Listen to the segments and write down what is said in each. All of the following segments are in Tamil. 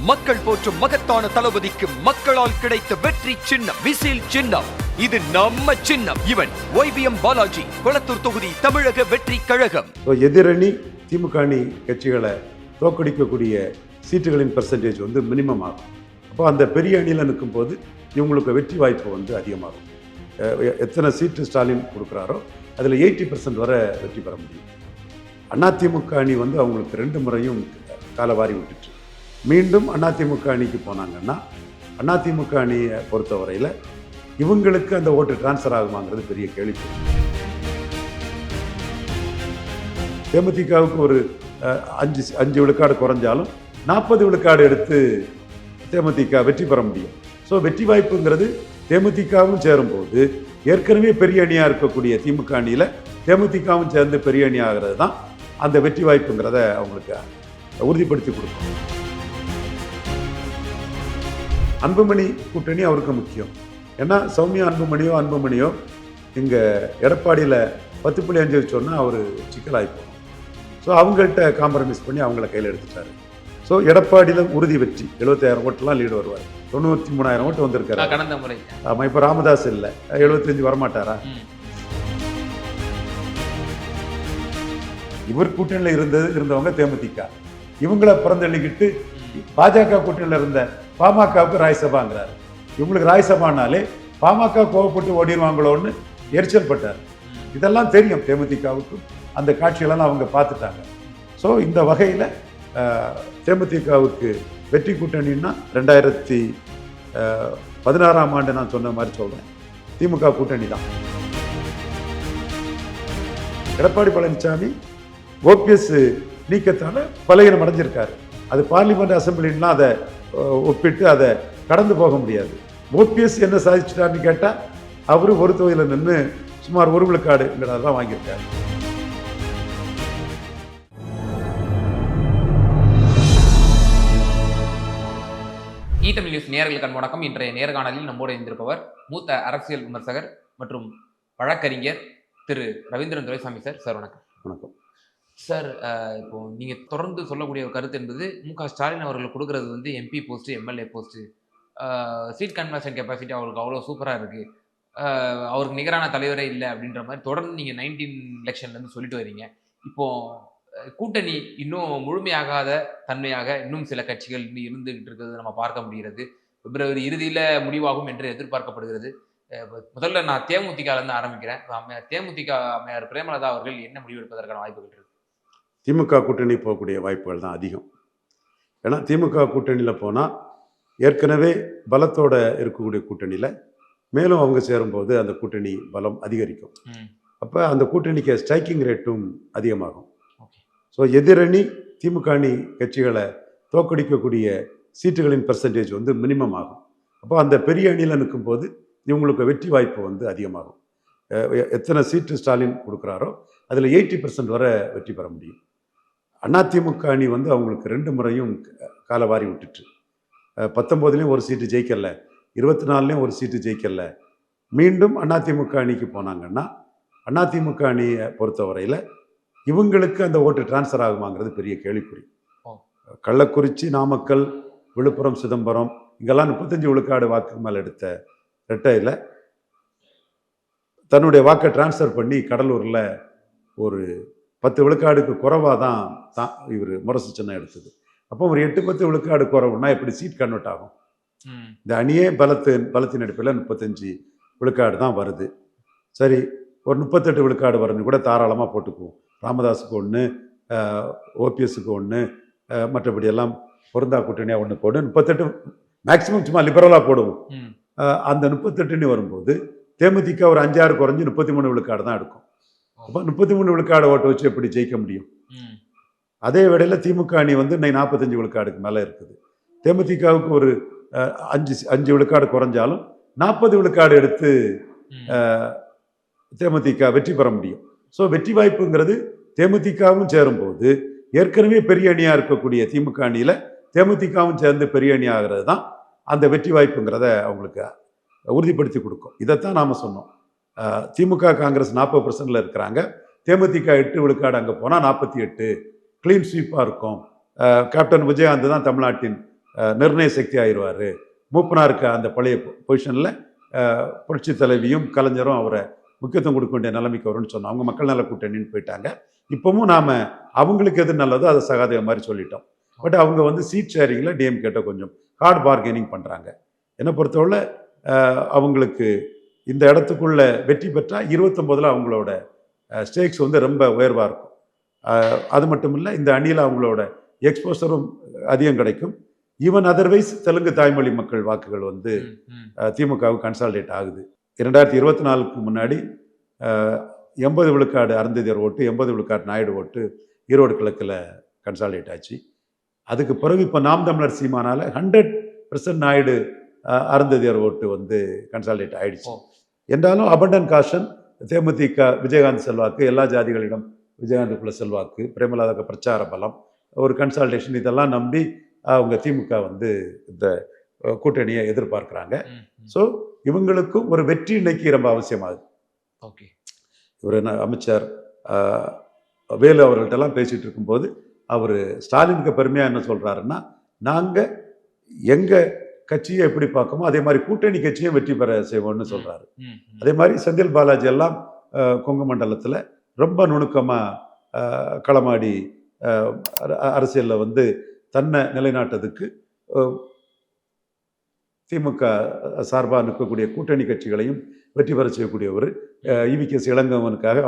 மக்கள் போற்றும் மகத்தான தளபதிக்கு மக்களால் கிடைத்த வெற்றி சின்னம் விசில் சின்னம். இது நம்ம சின்னம். இவன் YBM பாலாஜி, கொளத்தூர் தொகுதி, தமிழக வெற்றி கழகம். எதிரணி திமுக அணி கட்சிகளை தோற்கடிக்கக்கூடிய சீட்டுகளின் பெர்சன்டேஜ் மினிமம் ஆகும். அப்போ அந்த பெரிய அணியில் நிற்கும் போது இவங்களுக்கு வெற்றி வாய்ப்பு அதிகமாகும். எத்தனை சீட்டு ஸ்டாலின் கொடுக்குறாரோ அதில் 80% வரை வெற்றி பெற முடியும். அதிமுக அணி அவங்களுக்கு 2 முறையும் காலவாரி விட்டுட்டு மீண்டும் அதிமுக அணிக்கு போனாங்கன்னா அதிமுக அணியை பொறுத்தவரையில் இவங்களுக்கு அந்த ஓட்டு டிரான்ஸ்ஃபர் ஆகுமாங்கிறது பெரிய கேள்வி. தேமுதிகவுக்கு ஒரு 5 விழுக்காடு குறைஞ்சாலும் 40 விழுக்காடு எடுத்து தேமுதிக வெற்றி பெற முடியும். ஸோ வெற்றி வாய்ப்புங்கிறது தேமுதிகவும் சேரும்போது ஏற்கனவே பெரிய அணியாக இருக்கக்கூடிய திமுக அணியில் தேமுதிகவும் சேர்ந்து பெரிய அணி ஆகிறது தான் அந்த வெற்றி வாய்ப்புங்கிறத அவங்களுக்கு உறுதிப்படுத்தி கொடுக்கும். அன்புமணி கூட்டணி அவருக்கு முக்கியம். ஏன்னா சௌமியா அன்புமணியோ இங்கே எடப்பாடியில் 10.5 வச்சோன்னா அவர் சிக்கலாகிப்போம். ஸோ அவங்கள்ட்ட காம்ப்ரமைஸ் பண்ணி அவங்கள கையில் எடுத்துட்டாரு. ஸோ எடப்பாடியில் உறுதி வெற்றி 70,000 ஓட்டெலாம் லீடு வருவார். 93,000 ஓட்டு வந்திருக்காரு கடந்த முறை. ஆமாம், இப்போ ராமதாஸ் இல்லை, 75 வரமாட்டாரா? இவர் கூட்டணியில் இருந்தவங்க தேமுதிக, இவங்களை பிறந்தள்ளிக்கிட்டு பாஜக கூட்டணியில் இருந்த பாமகவுக்கு ராஜ்யசபாங்கிறார். இவங்களுக்கு ராஜ்யசபானாலே பாமக கோவப்பட்டு ஓடிடுவாங்களோன்னு எரிச்சல் பட்டார். இதெல்லாம் தெரியும் தேமுதிகவுக்கு. அந்த காட்சிகளெல்லாம் அவங்க பார்த்துட்டாங்க. ஸோ இந்த வகையில் தேமுதிகவுக்கு வெற்றி கூட்டணின்னா 2016ஆம் ஆண்டு நான் சொன்ன மாதிரி சொல்கிறேன், திமுக கூட்டணி தான். எடப்பாடி பழனிசாமி OPS நீக்கத்தால் பலகீனம் அடைஞ்சிருக்காரு. அது பார்லிமெண்ட் அசம்பிளின்னா அதை ஒப்பிட்டு அதை கடந்து போக முடியாது. OPS என்ன சாதிச்சிட்டாருன்னு கேட்டால் அவர் ஒரு தொகுதியில் நின்று சுமார் 1 விழுக்காடுங்கிறதெல்லாம் வாங்கியிருக்காரு. தமிழ் நியூஸ் நேயர்களுக்கு வணக்கம். இன்றைய நேர்காணலில் நம்மோடு இருந்திருப்பவர் மூத்த அரசியல் விமர்சகர் மற்றும் வழக்கறிஞர் திரு ரவீந்திரன் துரைசாமி சார். சார் வணக்கம். வணக்கம் சார். இப்போ நீங்கள் தொடர்ந்து சொல்லக்கூடிய ஒரு கருத்து என்பது MK ஸ்டாலின் அவர்களுக்கு கொடுக்கறது MP post, MLA post, seat conversion capacity அவருக்கு அவ்வளோ சூப்பராக இருக்குது, அவருக்கு நிகரான தலைவரே இல்லை அப்படின்ற மாதிரி தொடர்ந்து நீங்கள் 19 எலெக்ஷன்லேருந்து சொல்லிட்டு வரீங்க. இப்போது கூட்டணி இன்னும் முழுமையாகாத தன்மையாக இன்னும் சில கட்சிகள் இன்னும் இருந்துகிட்டு இருக்கிறது நம்ம பார்க்க முடிகிறது. பிப்ரவரி இறுதியில் முடிவாகும் என்று எதிர்பார்க்கப்படுகிறது. முதல்ல நான் தேமுதிகலேருந்து ஆரம்பிக்கிறேன். தேமுதிக அம்மையார் பிரேமலதா அவர்கள் என்ன முடிவெடுப்பதற்கான வாய்ப்புகள் இருக்கு? திமுக கூட்டணி போகக்கூடிய வாய்ப்புகள் தான் அதிகம். ஏன்னா திமுக கூட்டணியில் போனால் ஏற்கனவே பலத்தோடு இருக்கக்கூடிய கூட்டணியில் மேலும் அவங்க சேரும்போது அந்த கூட்டணி பலம் அதிகரிக்கும். அப்போ அந்த கூட்டணிக்கு ஸ்ட்ரைக்கிங் ரேட்டும் அதிகமாகும். ஸோ எதிரணி திமுக அணி கட்சிகளை தோற்கடிக்கக்கூடிய சீட்டுகளின் பெர்சன்டேஜ் மினிமம் ஆகும். அப்போ அந்த பெரிய அணியில் நிற்கும் போது இவங்களுக்கு வெற்றி வாய்ப்பு அதிகமாகும். எத்தனை சீட்டு ஸ்டாலின் கொடுக்குறாரோ அதில் 80% வரை வெற்றி பெற முடியும். அதிமுக அணி அவங்களுக்கு 2 முறையும் காலவாரி விட்டுட்டு 19லேயும் ஒரு சீட்டு ஜெயிக்கல, 24லேயும் ஒரு சீட்டு ஜெயிக்கல. மீண்டும் அதிமுக அணிக்கு போனாங்கன்னா அதிமுக அணியை பொறுத்தவரையில் இவங்களுக்கு அந்த ஓட்டு டிரான்ஸ்ஃபர் ஆகுமாங்கிறது பெரிய கேள்விக்குறி. கள்ளக்குறிச்சி, நாமக்கல், விழுப்புரம், சிதம்பரம் இங்கெல்லாம் 35 விழுக்காடு வாக்கு மேலே எடுத்த ரெட்டையில் தன்னுடைய வாக்கை டிரான்ஸ்ஃபர் பண்ணி கடலூரில் ஒரு 10 விழுக்காடுக்கு குறைவாக தான் இவர் முரசு சின்னம் எடுத்தது. அப்போ ஒரு 8-10 விழுக்காடு குறைவுன்னா எப்படி சீட் கன்வெர்ட் ஆகும்? இந்த அணியே பலத்தின் அடிப்படையில் 35 விழுக்காடு தான் வருது. சரி, ஒரு 38 விழுக்காடு வரணும் கூட தாராளமாக போட்டுக்குவோம். ராமதாஸுக்கு 1, OPSக்கு 1, மற்றபடி எல்லாம் பொருந்தா கூட்டணியாக 1 போடு, 38 மேக்சிமம் சும்மா லிபரலாக போடுவோம். அந்த 38ன்னு வரும்போது தேமுதிக ஒரு 5-6 குறைஞ்சி 33 விழுக்காடு தான் எடுக்கும். அப்போ 33 விழுக்காடு ஓட்டு வச்சு எப்படி ஜெயிக்க முடியும்? அதே வேளையில் திமுக அணி இன்னைக்கு 45 விழுக்காடுக்கு மேலே இருக்குது. தேமுதிகவுக்கு ஒரு 5 விழுக்காடு குறைஞ்சாலும் 40 விழுக்காடு எடுத்து தேமுதிக வெற்றி பெற முடியும். ஸோ வெற்றி வாய்ப்புங்கிறது தேமுதிகவும் சேரும்போது ஏற்கனவே பெரிய அணியாக இருக்கக்கூடிய திமுக அணியில் தேமுதிகவும் சேர்ந்து பெரிய அணி ஆகிறது தான் அந்த வெற்றி வாய்ப்புங்கிறத அவங்களுக்கு உறுதிப்படுத்தி கொடுக்கும். இதைத்தான் நாம் சொன்னோம். திமுக காங்கிரஸ் 40% இருக்கிறாங்க, தேமுதிக 8 விழுக்காடு அங்கே போனால் 48 கிளீன் ஸ்வீப்பாக இருக்கும். கேப்டன் விஜயகாந்த் தான் தமிழ்நாட்டின் நிர்ணய சக்தி ஆயிடுவார். மூப்பனாருக்கு அந்த பழைய பொசிஷனில் புரட்சி தலைவியும் கலைஞரும் அவரை முக்கியத்துவம் கொடுக்க வேண்டிய நிலைமைக்கு வரும்னு சொன்னோம். அவங்க மக்கள் நல கூட்டணின்னு போயிட்டாங்க. இப்போவும் நாம் அவங்களுக்கு எது நல்லதோ அதை சகாதேவ மாதிரி சொல்லிட்டோம். பட் அவங்க வந்து சீட் ஷேரிங்கில் டிஎம்கேட்ட கொஞ்சம் ஹார்ட் பார்கெனிங் பண்ணுறாங்க. என்னை பொறுத்தவரை அவங்களுக்கு இந்த இடத்துக்குள்ள வெற்றி பெற்றால் 29 அவங்களோட ஸ்டேக்ஸ் வந்து ரொம்ப உயர்வாக இருக்கும். அது மட்டும் இல்லை, இந்த அணியில் அவங்களோட எக்ஸ்போசரும் அதிகம் கிடைக்கும். ஈவன் அதர்வைஸ் தெலுங்கு தாய்மொழி மக்கள் வாக்குகள் வந்து திமுகவுக்கு கன்சால்டேட் ஆகுது. 2024க்கு முன்னாடி 80 விழுக்காடு அருந்ததியர் ஓட்டு, 80 விழுக்காடு நாயுடு ஓட்டு ஈரோடு கிழக்கில் கன்சால்டேட் ஆச்சு. அதுக்கு பிறகு இப்போ நாம் தமிழர் சீமானால 100% நாயுடு அருந்ததியர் ஓட்டு வந்து கன்சால்டேட் ஆயிடுச்சு. என்றாலும் அபண்டன் காஷன் தேமுதிக விஜயகாந்த் செல்வாக்கு, எல்லா ஜாதிகளிடம் விஜயகாந்துக்குள்ள செல்வாக்கு, பிரேமலாத பிரச்சார பலம், ஒரு கன்சால்டேஷன், இதெல்லாம் நம்பி அவங்க திமுக வந்து இந்த கூட்டணியை எதிர்பார்க்குறாங்க. ஸோ இவங்களுக்கும் ஒரு வெற்றி இன்னைக்கு ரொம்ப அவசியமாகுது. ஓகே, இவர் என்ன அமைச்சர் வேலு அவர்கள்ட்டெல்லாம் பேசிகிட்டு இருக்கும்போது அவர் ஸ்டாலினுக்கு பெருமையாக என்ன சொல்கிறாருன்னா, நாங்கள் எங்கள் கட்சியை எப்படி பார்க்கமோ அதே மாதிரி கூட்டணி கட்சியும் வெற்றி பெற செய்வோம்னு சொல்கிறாரு. அதே மாதிரி செந்தில் பாலாஜி எல்லாம் கொங்கு மண்டலத்தில் ரொம்ப நுணுக்கமாக களமாடி அரசியலில் வந்து தன்னை நிலைநாட்டதுக்கு திமுக சார்பாக நிற்கக்கூடிய கூட்டணி கட்சிகளையும் வெற்றி பெற செய்யக்கூடியவர். EVKS இளங்கவனுக்காக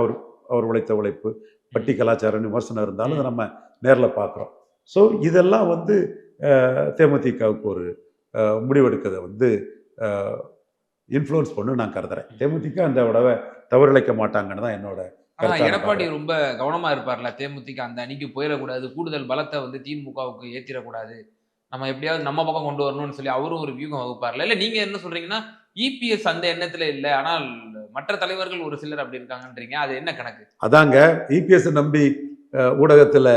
அவர் உழைத்த உழைப்பு, பட்டி கலாச்சாரம் விமர்சனம் இருந்தாலும் அதை நம்ம நேரில் பார்க்குறோம். ஸோ இதெல்லாம் வந்து தேமுதிகவுக்கு ஒரு முடிவெடுக்கிறத வந்து இன்ஃப்ளூயன்ஸ் பண்ணு நான் கருதுறேன். தேமுதிக அந்த உடவை தவறிழைக்க மாட்டாங்கன்னு தான் என்னோட. எடப்பாடி ரொம்ப கவனமா இருப்பார்ல, தேமுதிக அந்த அணிக்கு போயிடக்கூடாது, கூடுதல் பலத்தை வந்து திமுகவுக்கு ஏற்றிடக்கூடாது, நம்ம எப்படியாவது நம்ம பக்கம் கொண்டு வரணும்னு சொல்லி அவரும் ஒரு வியூகம் வகுப்பார்ல. இல்லை நீங்க என்ன சொல்றீங்கன்னா EPS அந்த எண்ணத்துல இல்லை, ஆனால் மற்ற தலைவர்கள் ஒரு சிலர் அப்படி இருக்காங்கன்றீங்க, அது என்ன கணக்கு? அதாங்க, EPS நம்பி ஊடகத்தில்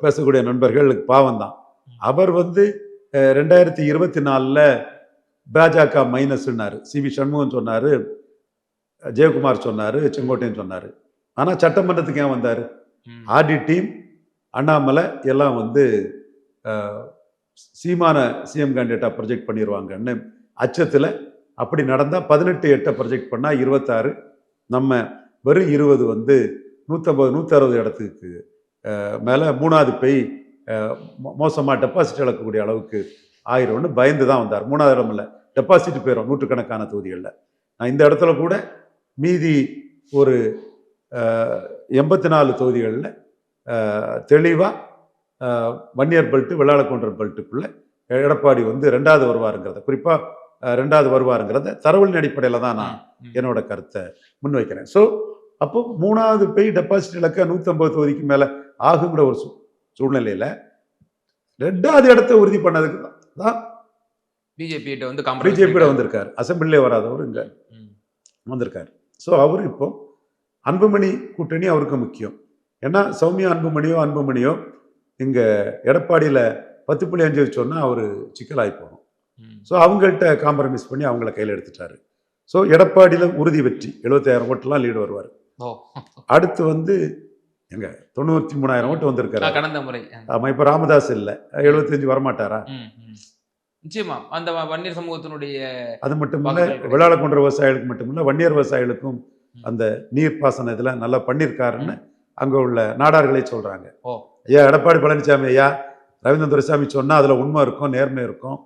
பேசக்கூடிய நண்பர்கள் பாவம் தான். அவர் வந்து 2024 பாஜக மைனஸ்னாரு, CV சண்முகம் சொன்னார், ஜெயக்குமார் சொன்னார், செங்கோட்டையன் சொன்னார். ஆனால் சட்டமன்றத்துக்கு ஏன் வந்தார்? ஆர்டி டீம், அண்ணாமலை எல்லாம் வந்து சீமான சிஎம் கேண்டிடேட்டாக ப்ரொஜெக்ட் பண்ணிடுவாங்கன்னு அச்சத்தில். அப்படி நடந்தால் 18 ப்ரொஜெக்ட் பண்ணால் 26, நம்ம வெறும் 20 வந்து 150 160 இடத்துக்கு மேலே 3வது போய் மோசமாக டெபாசிட் இழக்கக்கூடிய அளவுக்கு ஆயிரம்னு பயந்து தான் வந்தார். 3வது இடம் இல்லை, டெபாசிட் போயிடும் நூற்றுக்கணக்கான தொகுதிகளில். நான் இந்த இடத்துல கூட மீதி ஒரு 84 தொகுதிகளில் தெளிவாக வன்னியர் பெல்ட்டு, வெள்ளாளக்கொண்டர் பெல்ட்டுக்குள்ளே எடப்பாடி வந்து 2வது வருவாருங்கிறத, குறிப்பாக 2வது வருவாருங்கிறத தரவுகளின் அடிப்படையில் தான் நான் என்னோட கருத்தை முன்வைக்கிறேன். ஸோ அப்போ 3வது போய் டெபாசிட் இலக்க 150 தொகுதிக்கு மேலே ஆகுங்கிற ஒரு சூழ்நிலையில் 2வது இடத்தை உறுதி பண்ணதுக்கு தான் பிஜேபியிட வந்திருக்காரு. அசம்பிளிலே வராதவர் இங்கே வந்திருக்காரு. ஸோ அவர் இப்போ அன்புமணி கூட்டணி அவருக்கு முக்கியம். ஏன்னா சௌமியா அன்புமணியோ இங்கே எடப்பாடியில் 10.5 சொன்னால் அவர் சிக்கலாகி போகணும். ஸோ அவங்கள்ட்ட காம்ப்ரமைஸ் பண்ணி அவங்கள கையில் எடுத்துட்டாரு. ஸோ எடப்பாடியில் உறுதி வெற்றி, 75,000 ஓட்டுலாம் லீடு வருவார். அடுத்து வந்து எங்க 93,000 ஓட்டு வந்திருக்காரு கடந்த முறை. ஆமாம், இப்போ ராமதாஸ் இல்லை, 75 வரமாட்டாரா? நிச்சயமா அந்த வன்னியர் சமூகத்தினுடைய. அது மட்டும் இல்லை, வெள்ளாளக்கொன்ற விவசாயிகளுக்கு மட்டும் இல்லை, வன்னியர் விவசாயிகளுக்கும் அந்த நீர்ப்பாசன இதில் நல்லா பண்ணியிருக்காருன்னு அங்கே உள்ள நாடார்களே சொல்கிறாங்க. ஐயா எடப்பாடி பழனிசாமி ஐயா, ரவீந்திரன் துரைசாமி சொன்னால் அதில் உண்மை இருக்கும், நேர்மை இருக்கும்,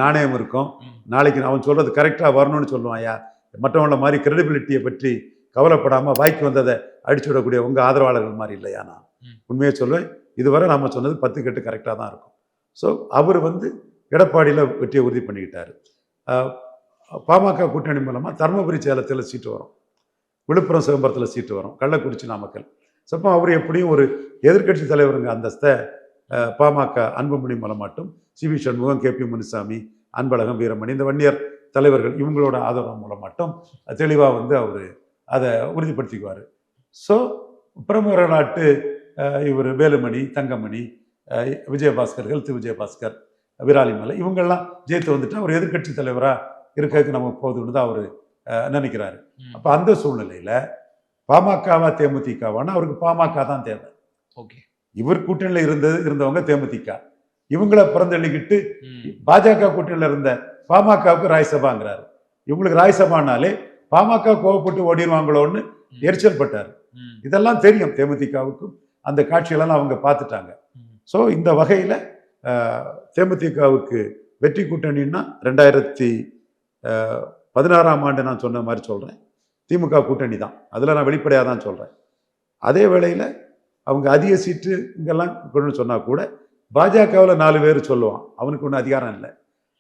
நாணயம் இருக்கும், நாளைக்கு அவன் சொல்கிறது கரெக்டாக வரணும்னு சொல்லுவான். ஐயா மற்றவங்கள மாதிரி கிரெடிபிலிட்டியை பற்றி கவலைப்படாமல் வாய்க்கு வந்ததை அடிச்சு விடக்கூடிய உங்கள் ஆதரவாளர்கள் மாதிரி இல்லையா? நான் உண்மையை சொல்லுவேன், இதுவரை நம்ம சொன்னது 10 கட்டு கரெக்டாக தான் இருக்கும். ஸோ அவர் வந்து எடப்பாடியில் வெற்றியை உறுதி பண்ணிக்கிட்டார். பாமக கூட்டணி மூலமாக தருமபுரி சேலத்தில் சீட்டு வரும், விழுப்புரம் சிதம்பரத்தில் சீட்டு வரும், கள்ளக்குறிச்சி நாமக்கல். சப்போ அவர் எப்படியும் ஒரு எதிர்கட்சி தலைவருங்க அந்தஸ்தை பாமக அன்புமணி மூலமாட்டும், CV சண்முகம், KP முனுசாமி, அன்பழகம், வீரமணி, இந்த வன்னியர் தலைவர்கள் இவங்களோட ஆதரவு மூலமாட்டும் தெளிவாக வந்து அவர் அதை உறுதிப்படுத்திக்குவார். ஸோ பிரமுக நாட்டு இவர் வேலுமணி, தங்கமணி, விஜயபாஸ்கர், ஹெல்த் விஜயபாஸ்கர், விராலிமலை இவங்கெல்லாம் ஜெயித்து வந்துட்டு அவர் எதிர்கட்சி தலைவராக இருக்கிறதுக்கு நமக்கு போகுதுன்னு தான் அவர் நினைக்கிறாரு. அப்போ அந்த சூழ்நிலையில் பாமகவா தேமுதிகவானா அவருக்கு பாமக தான் தேவை. ஓகே, இவர் கூட்டணியில் இருந்தவங்க தேமுதிக, இவங்கள புறந்தள்ளிக்கிட்டு ம். பாஜக கூட்டணியில் இருந்த பாமகவுக்கு ராஜ்யசபாங்கிறாரு. இவங்களுக்கு ராஜ்யசபானாலே பாமக கோவப்பட்டு ஓடிடுவாங்களோன்னு எரிச்சல் பட்டார். ம். இதெல்லாம் தெரியும் தேமுதிகவுக்கும். அந்த காட்சிகளெல்லாம் அவங்க பார்த்துட்டாங்க. ம். ஸோ இந்த வகையில் தேமுதிகவுக்கு வெற்றி கூட்டணின்னா 2016ஆம் ஆண்டு நான் சொன்ன மாதிரி சொல்கிறேன், திமுக கூட்டணி தான். அதில் நான் வெளிப்படையாக தான் சொல்கிறேன். அதே வேளையில் அவங்க அதிக சீட்டு இங்கெல்லாம் கொண்டு சொன்னால் கூட பாஜகவில் 4 பேர் சொல்லுவான், அவனுக்கு ஒன்றும் அதிகாரம் இல்லை.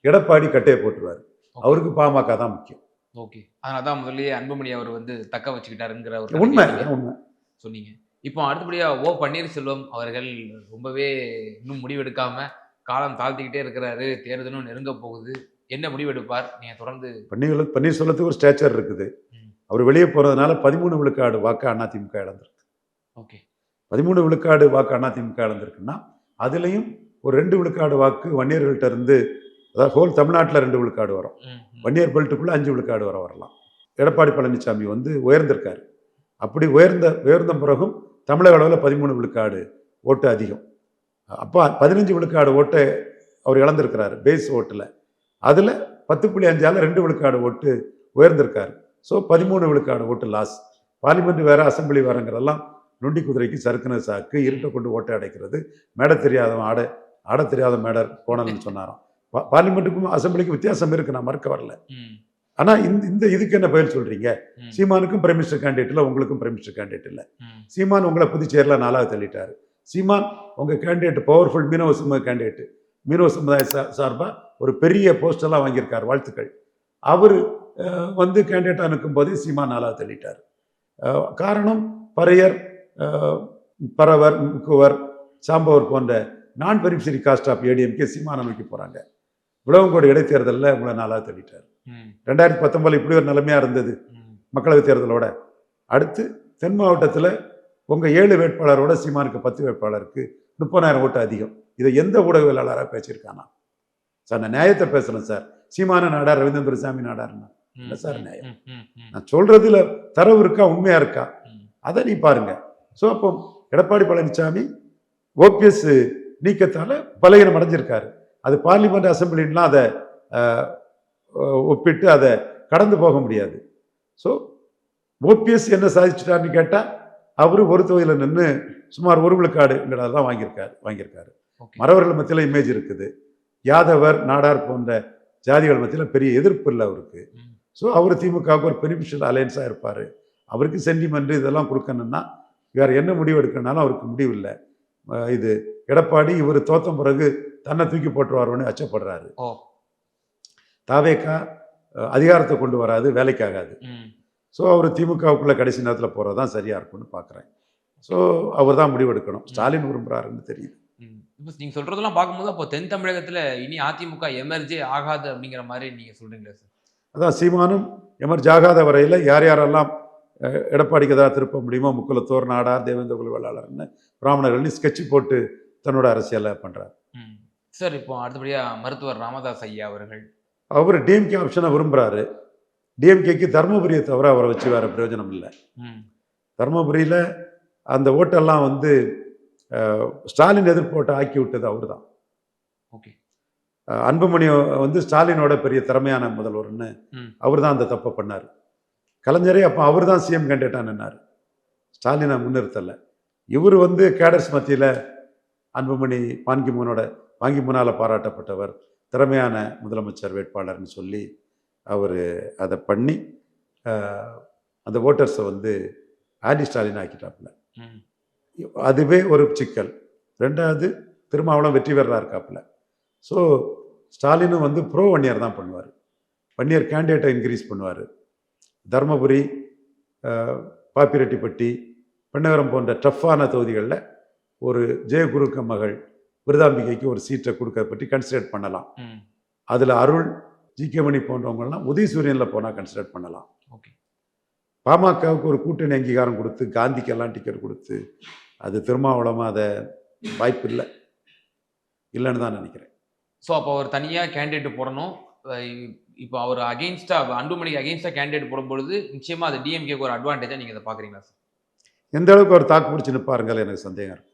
எடப்பாடி கட்டையை போட்டுருவார். அவருக்கு பாமக தான் முக்கியம். ஓகே. அதனால தான் முதல்லயே அன்புமணி அவர் வந்து தக்க வச்சுக்கிட்டாருங்கிற ஒரு உண்மை கருத்தை உண்மை. சொன்னீங்க. இப்போ அடுத்தபடியா பன்னீர்செல்வம் அவர்கள் ரொம்பவே இன்னும் முடிவெடுக்காம காலம் தாழ்த்திக்கிட்டே இருக்கிறாரு. தேர்தலும் நெருங்க போகுது. என்ன முடிவெடுப்பார்? நீங்க தொடர்ந்து பன்னீர்செல்வத்துக்கு ஒரு ஸ்டேச்சர் இருக்குது. அவர் வெளியே போறதுனால 13 விழுக்காடு வாக்கு அதிமுக இழந்திருக்கு. ஓகே. 13 விழுக்காடு வாக்கு அதிமுக இழந்திருக்குன்னா அதுலேயும் ஒரு 2 விழுக்காடு வாக்கு வன்னியர்கள்ட்ட இருந்து, அதாவது ஹோல் தமிழ்நாட்டில் 2 விழுக்காடு வரும். வன்னியர் பெல்ட்டுக்குள்ள 5 விழுக்காடு வரலாம். எடப்பாடி பழனிசாமி வந்து உயர்ந்திருக்காரு. அப்படி உயர்ந்த பிறகும் தமிழக அளவில் 13 விழுக்காடு ஓட்டு அதிகம். அப்போ 15 விழுக்காடு ஓட்டை அவர் இழந்திருக்கிறாரு பேஸ் ஓட்டில். அதில் 10.5ஆல் 2 விழுக்காடு ஓட்டு உயர்ந்திருக்காரு. ஸோ 13 விழுக்காடு ஓட்டு லாஸ். பார்லிமெண்ட் வேற, அசம்பிளி வேறங்கிறதெல்லாம் நொண்டி குதிரைக்கு சறுக்குன சாக்கு. இருட்டை கொண்டு ஓட்டை அடைக்கிறது. மேடை தெரியாதவன் ஆட தெரியாத மேடர் போனல்னு சொன்னாராம். பார்லிமெண்ட்டுக்கும் அசம்பிளிக்கும் வித்தியாசம் இருக்கு, நான் மறுக்க வரல. ஆனால் இந்த இதுக்கு என்ன பதில் சொல்றீங்க? சீமானுக்கும் பிரைம் மினிஸ்டர் கேண்டிடேட் இல்லை, உங்களுக்கும் பிரைம் மினிஸ்டர் கேண்டிடேட் இல்லை. சீமான் உங்களை புதுச்சேரியில் 4வது தள்ளிட்டாரு. சீமான் உங்கள் கேண்டிடேட் பவர்ஃபுல் மீனவ சமூக கேண்டிடேட், மீனவ சமுதாய சார்பாக ஒரு பெரிய போஸ்டெல்லாம் வாங்கியிருக்கார், வாழ்த்துக்கள். அவர் வந்து கேண்டிடேட்டாக நிற்கும் போதே சீமான் 4வது தள்ளிட்டார். காரணம் பறையர், பறவர், முக்குவர், சாம்பவர் போன்ற நான் பெனிஃபிஷரி காஸ்ட் ஆஃப் ஏடிஎம்கே சீமானை நோக்கி போகிறாங்க. விளவங்கோடு இடைத்தேர்தலில் உங்களை 4வது தள்ளிட்டார். 2019 இப்படி ஒரு நிலைமையாக இருந்தது மக்களவைத் தேர்தலோட. அடுத்து தென் மாவட்டத்தில் உங்கள் 7 வேட்பாளரோட சீமானுக்கு 10 வேட்பாளருக்கு 30,000 ஓட்டு அதிகம். இதை எந்த ஊடகவியலாளராக பேசியிருக்கானா? சார் நான் நியாயத்தை பேசுகிறேன் சார். சீமான நாடார், ரவீந்திர சாமி நாடார்னா இல்லை சார் நியாயம். நான் சொல்றதுல தரவு இருக்கா, உண்மையா இருக்கா, அதை நீ பாருங்க. ஸோ அப்போ எடப்பாடி பழனிசாமி ஓபிஎஸ் நீக்கத்தால பலகீனம் அடைஞ்சிருக்காரு. அது பார்லிமெண்ட் அசம்பிளின்லாம் அதை ஒப்பிட்டு அதை கடந்து போக முடியாது. ஸோ ஓபிஎஸ் என்ன சாதிச்சுட்டாருன்னு கேட்டால் அவரு ஒரு தொகுதியில் நின்று சுமார் 1 விழுக்காடுங்கிறதான் வாங்கியிருக்காரு. மறவர்கள் மத்தியில் இமேஜ் இருக்குது. யாதவர், நாடார் போன்ற ஜாதிகள் மத்தியில் பெரிய எதிர்ப்பு இல்லை அவருக்கு. ஸோ அவர் திமுகவுக்கு ஒரு பெனிஃபிஷியல் அலையன்ஸாக இருப்பார். அவருக்கு சென்டிமெண்ட் இதெல்லாம் கொடுக்கணும்னா வேறு என்ன முடிவு எடுக்கணும்னாலும் அவருக்கு முடிவு இல்லை. இது எடப்பாடி இவர் தோத்த பிறகு தன்னை தூக்கி போட்டுருவாரோன்னு அச்சப்படுறாரு. தாவேக்கா அதிகாரத்தை கொண்டு வராது, வேலைக்காகாது. ஸோ அவர் திமுகவுக்குள்ள கடைசி நேரத்தில் போகிறது தான் சரியாக இருக்கும்னு பார்க்குறேன். ஸோ அவர் தான் முடிவெடுக்கணும். ஸ்டாலின் விரும்புகிறாருன்னு தெரியுது. இப்போ நீங்கள் சொல்கிறதெல்லாம் பார்க்கும்போது அப்போ தென் தமிழகத்தில் இனி அதிமுக எமர்ஜே ஆகாது அப்படிங்கிற மாதிரி நீங்கள் சொல்கிறீங்களா சார்? அதான் சீமானும் எமர்ஜ் ஆகாத வரையில் யார் யாரெல்லாம் எடப்பாடிக்கு எதாவது திருப்ப முடியுமோ, முக்குலத்தோர், நாடார், தேவேந்திர குல வேளாளர்னு பிராமணர்கள்னு ஸ்கெட்சு போட்டு தன்னோட அரசியலை பண்ணுறார். சார் இப்போ அடுத்தபடியாக மருத்துவர் ராமதாஸ் ஐயா அவர்கள் அவர் டிஎம்கே ஆப்ஷனை விரும்புகிறாரு. டிஎம்கேக்கு தருமபுரியை தவிர அவரை வச்சு வேறு பிரயோஜனம் இல்லை. தருமபுரியில் அந்த ஓட்டெல்லாம் வந்து ஸ்டாலின் எதிர்ப்பு ஓட்டை ஆக்கி விட்டது அவர் தான். ஓகே. அன்புமணி வந்து ஸ்டாலினோட பெரிய திறமையான முதல்வர்னு அவர் தான் அந்த தப்பை பண்ணார். கலைஞரே அப்போ அவர் தான் சிஎம் கேண்டிடேட்டாக நின்னார், ஸ்டாலினை முன்னிறுத்தலை. இவர் வந்து கேடர்ஸ் மத்தியில் அன்புமணி வாங்கி முன்னால் பாராட்டப்பட்டவர், திறமையான முதலமைச்சர் வேட்பாளர்னு சொல்லி அவர் அதை பண்ணி அந்த ஓட்டர்ஸை வந்து ஆன்டி ஸ்டாலின் ஆக்கிட்டாப்புல. அதுவே ஒரு சிக்கல். 2வது திருமாவளம் வெற்றி பெறா இருக்காப்புல. ஸோ ஸ்டாலினும் வந்து ப்ரோ வன்னியர் தான் பண்ணுவார். வன்னியர் கேண்டிடேட்டை இன்க்ரீஸ் பண்ணுவார். தருமபுரி, பாப்பிரெட்டிப்பட்டி, பெண்ணகரம் போன்ற டஃப்பான தொகுதிகளில் ஒரு ஜெயகுருக்க மகள் விருதாம்பிகைக்கு ஒரு சீட்டை கொடுக்க பற்றி கன்சிடர் பண்ணலாம். அதில் அருள், ஜி.கே. மணி போன்றவங்கலாம் உதயசூரியனில் போனால் கன்சிடர் பண்ணலாம். ஓகே. பாமகவுக்கு ஒரு கூட்டணி அங்கீகாரம் கொடுத்து காந்திக்கெல்லாம் டிக்கெட் கொடுத்து அது திருமாவளமாக அதை வாய்ப்பு இல்லைன்னு தான் நினைக்கிறேன். ஸோ அப்போ அவர் தனியாக கேண்டிடேட் போடணும். இப்போ அவர் அகெயின்ஸ்டாக அன்புமணிக்கு அகெயின்ஸ்டாக கேண்டிடேட் போடும்பொழுது நிச்சயமாக அது டிஎம்கேக்கு ஒரு அட்வான்டேஜாக நீங்கள் இதை பார்க்குறீங்களா சார்? எந்த அளவுக்கு அவர் தாக்கு பிடிச்சி நிற்பாருங்கள் எனக்கு சந்தேகம் இருக்கு.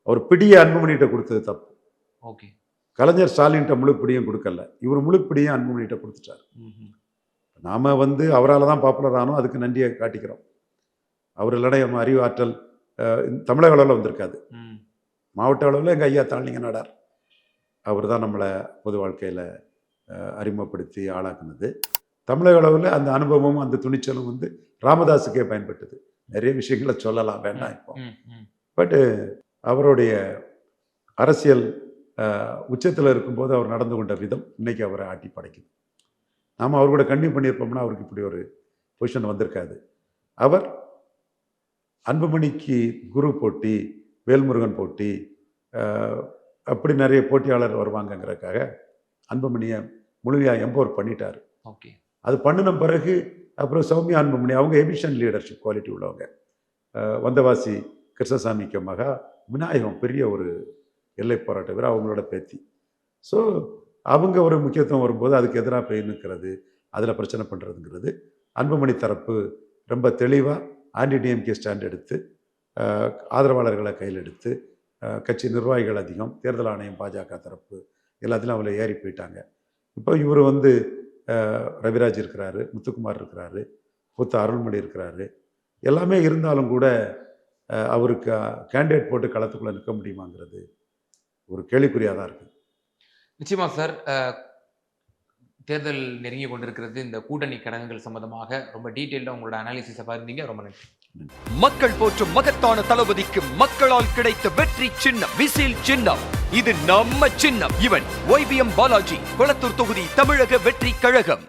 அவர் பிடியை அன்புமணிகிட்ட கொடுத்தது தப்பு. ஓகே. கலைஞர் ஸ்டாலின்கிட்ட முழுப்பிடியும் கொடுக்கல, இவர் முழுப்பிடியும் அன்புமணிகிட்ட கொடுத்துட்டார். நாம அவரால் தான் பாப்புலர் ஆனோம், அதுக்கு நன்றியை காட்டிக்கிறோம். அவர் இல்லைனா நம்ம அறிவாற்றல் தமிழக அளவில் வந்திருக்காது. மாவட்ட அளவில் எங்கள் ஐயா தாழ்லிங்க நாடார் அவர் தான் நம்மளை பொது வாழ்க்கையில் அறிமுகப்படுத்தி ஆளாக்குனது. தமிழக அளவில் அந்த அனுபவமும் அந்த துணிச்சலும் ராமதாஸுக்கே பயன்பட்டது. நிறைய விஷயங்களை சொல்லலாம், வேண்டாம் இப்போ. பட்டு அவருடைய அரசியல் உச்சத்தில் இருக்கும்போது அவர் நடந்து கொண்ட விதம் இன்னைக்கு அவரை ஆட்டி படைக்குது. நாம் அவர் கூட கண்டினியூ பண்ணியிருப்போம்னா அவருக்கு இப்படி ஒரு பொசிஷன் வந்திருக்காது. அவர் அன்புமணிக்கு குரு போட்டி, வேல்முருகன் போட்டி, அப்படி நிறைய போட்டியாளர் வருவாங்கங்கிறதுக்காக அன்புமணியை முழுமையாக எம்பவர் பண்ணிட்டார். ஓகே. அது பண்ணின பிறகு அப்புறம் சௌமியா அன்புமணி அவங்க எமிஷன் லீடர்ஷிப் குவாலிட்டி உள்ளவங்க. வந்தவாசி கிருஷ்ணசாமிக்கு மகா, விநாயகம் பெரிய ஒரு எல்லை போராட்ட வீரர், அவங்களோட பேத்தி. ஸோ அவங்க ஒரு முக்கியத்துவம் வரும்போது அதுக்கு எதிராக போய் நிற்கிறது, அதில் பிரச்சனை பண்ணுறதுங்கிறது அன்புமணி தரப்பு ரொம்ப தெளிவாக ஆன்டி டிஎம்கே ஸ்டாண்ட் எடுத்து ஆதரவாளர்களை கையில் எடுத்து கட்சி நிர்வாகிகள் அதிகம், தேர்தல் ஆணையம் பாஜக தரப்பு எல்லாத்திலும் அவளை ஏறி போயிட்டாங்க. இப்போ இவர் ரவிராஜ் இருக்கிறாரு, முத்துக்குமார் இருக்கிறாரு, புத்த அருள்மொழி இருக்கிறாரு. எல்லாமே இருந்தாலும் கூட அவருக்கு கேண்டிடேட் போட்டு களத்துக்குள்ளே நிற்க முடியுமாங்கிறது ஒரு கேள்விக்குறியாக தான் இருக்குது. நிச்சயமா சார். தேர்தல் நெருங்கி கொண்டிருக்கிறது. இந்த கூட்டணி கடகங்கள் சம்பந்தமாக ரொம்ப டீட்டெயிலாக உங்களோட அனாலிசிஸை பாருந்தீங்க. ரொம்ப நன்றி. மக்கள் போற்றும் மகத்தான தளபதிக்கு மக்களால் கிடைத்த வெற்றி சின்னம் விசில் சின்னம். இது நம்ம சின்னம். இவன் YBM பாலாஜி, கொளத்தூர் தொகுதி தமிழக வெற்றி கழகம்.